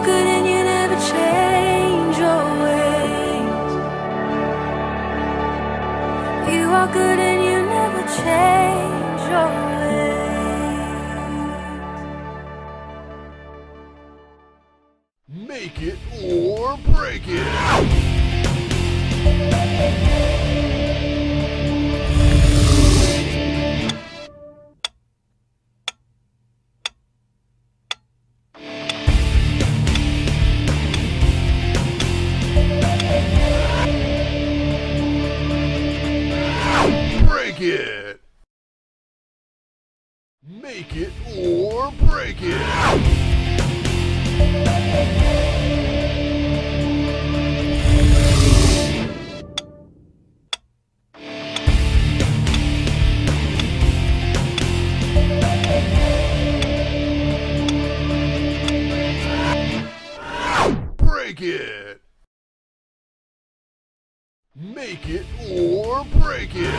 good and you never change your ways. You are good and you never change your ways. Make it or break it. Break it. Make it or break it. Break it. Make it or break it.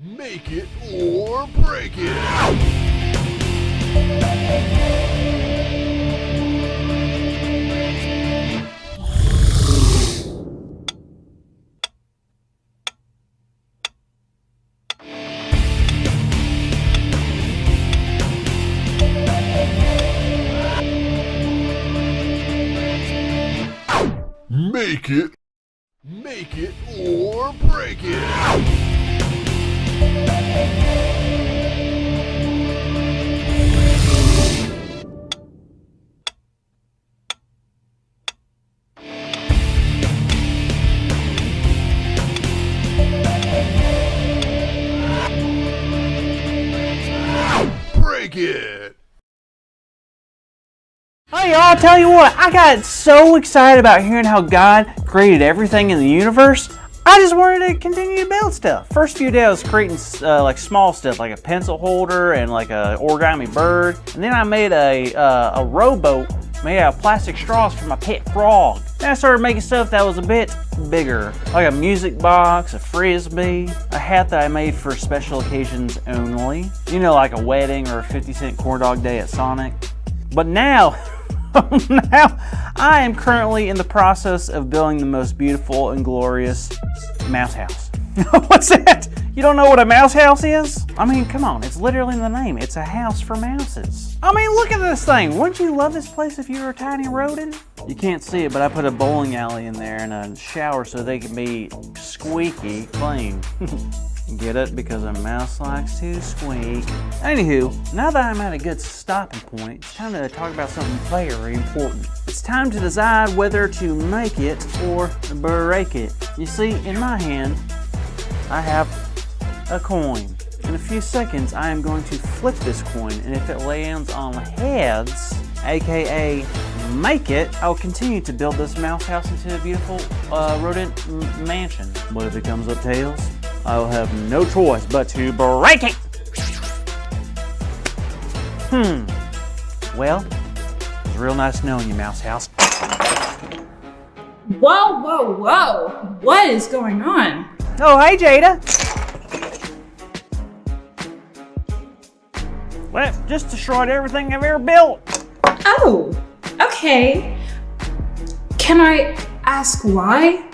Make it or break it. Make it or break it. Break it. Hey y'all, I'll tell you what, I got so excited about hearing how God created everything in the universe. I just wanted to continue to build stuff. First few days I was creating like small stuff, like a pencil holder and like a origami bird. And then I made a rowboat made out of plastic straws for my pet frog. Then I started making stuff that was a bit bigger, like a music box, a frisbee, a hat that I made for special occasions only. You know, like a wedding or a 50-cent corn dog day at Sonic. But now, now I am currently in the process of building the most beautiful and glorious mouse house. What's that? You don't know what a mouse house is? I mean, come on, it's literally in the name. It's a house for mouses. I mean, look at this thing. Wouldn't you love this place if you were a tiny rodent? You can't see it, but I put a bowling alley in there and a shower so they can be squeaky clean. Get it? Because a mouse likes to squeak. Anywho, now that I'm at a good stopping point, it's time to talk about something very important. It's time to decide whether to make it or break it. You see, in my hand, I have a coin. In a few seconds, I am going to flip this coin, and if it lands on heads, aka make it, I will continue to build this mouse house into a beautiful rodent mansion. But if it comes up tails, I will have no choice but to break it. Well, it was real nice knowing you, mouse house. Whoa, whoa, whoa. What is going on? Oh, hey, Jada. Well, just destroyed everything I've ever built. Oh, okay. Can I ask why?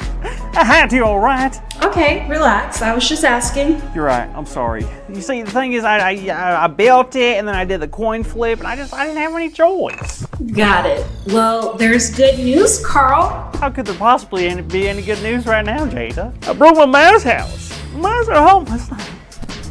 I had to, all right. Okay, relax. I was just asking. You're right. I'm sorry. You see, the thing is, I built it, and then I did the coin flip, and I didn't have any choice. Got it. Well, there's good news, Carl. How could there possibly be any good news right now, Jada? I broke my mouse house. Mice are homeless.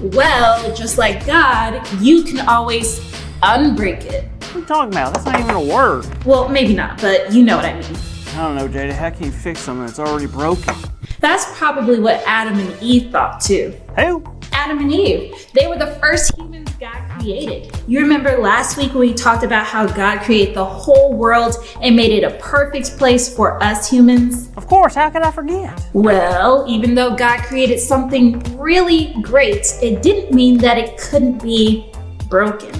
Well, just like God, you can always unbreak it. What are you talking about? That's not even a word. Well, maybe not, but you know what I mean. I don't know, Jada. How can you fix something that's already broken? That's probably what Adam and Eve thought too. Who? Adam and Eve. They were the first humans God created. You remember last week when we talked about how God created the whole world and made it a perfect place for us humans? Of course, how could I forget? Well, even though God created something really great, it didn't mean that it couldn't be broken.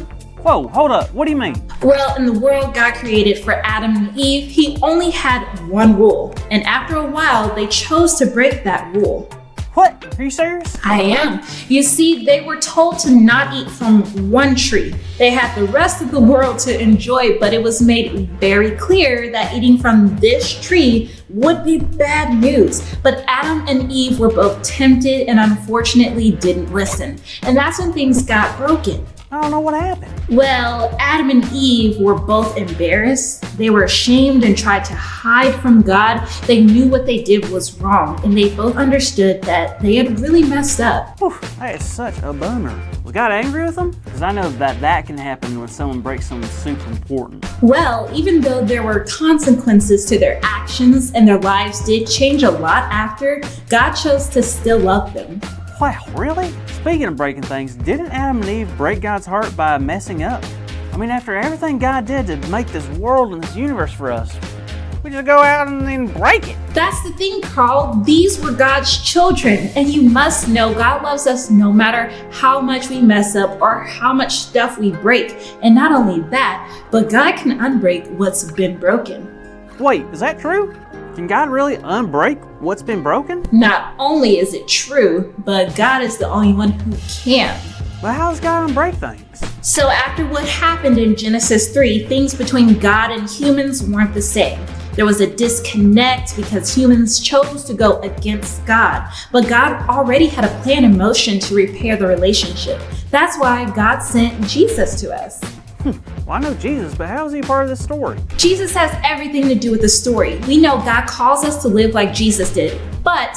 Whoa, hold up, what do you mean? Well, in the world God created for Adam and Eve, he only had one rule. And after a while, they chose to break that rule. What? Are you serious? I am. You see, they were told to not eat from one tree. They had the rest of the world to enjoy, but it was made very clear that eating from this tree would be bad news. But Adam and Eve were both tempted and unfortunately didn't listen. And that's when things got broken. I don't know what happened. Well, Adam and Eve were both embarrassed. They were ashamed and tried to hide from God. They knew what they did was wrong, and they both understood that they had really messed up. Whew, that is such a bummer. Was God angry with them? Because I know that can happen when someone breaks something super important. Well, even though there were consequences to their actions and their lives did change a lot after, God chose to still love them. Wow, really? Speaking of breaking things, didn't Adam and Eve break God's heart by messing up? I mean, after everything God did to make this world and this universe for us, we just go out and then break it. That's the thing, Carl. These were God's children, and you must know God loves us no matter how much we mess up or how much stuff we break. And not only that, but God can unbreak what's been broken. Wait, is that true? Can God really unbreak what's been broken? Not only is it true, but God is the only one who can. Well, how does God unbreak things? So after what happened in Genesis 3, things between God and humans weren't the same. There was a disconnect because humans chose to go against God. But God already had a plan in motion to repair the relationship. That's why God sent Jesus to us. Well, I know Jesus, but how is he part of this story? Jesus has everything to do with the story. We know God calls us to live like Jesus did, but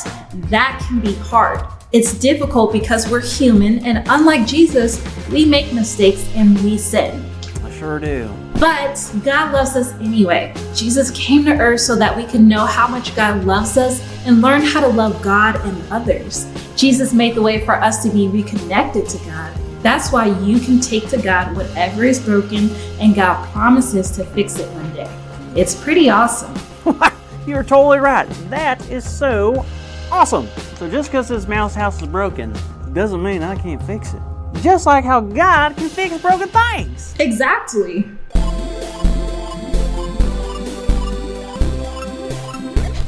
that can be hard. It's difficult because we're human, and unlike Jesus, we make mistakes and we sin. I sure do. But God loves us anyway. Jesus came to earth so that we can know how much God loves us and learn how to love God and others. Jesus made the way for us to be reconnected to God. That's why you can take to God whatever is broken, and God promises to fix it one day. It's pretty awesome. You're totally right. That is so awesome. So just because this mouse house is broken doesn't mean I can't fix it. Just like how God can fix broken things. Exactly.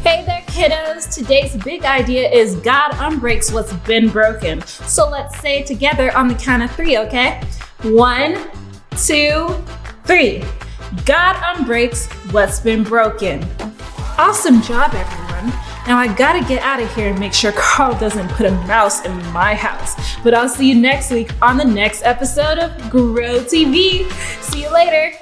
Hey there, kiddos. Today's big idea is God unbreaks what's been broken. So let's say it together on the count of 3, okay? 1, 2, 3. God unbreaks what's been broken. Awesome job, everyone. Now I gotta get out of here and make sure Carl doesn't put a mouse in my house. But I'll see you next week on the next episode of Grow TV. See you later.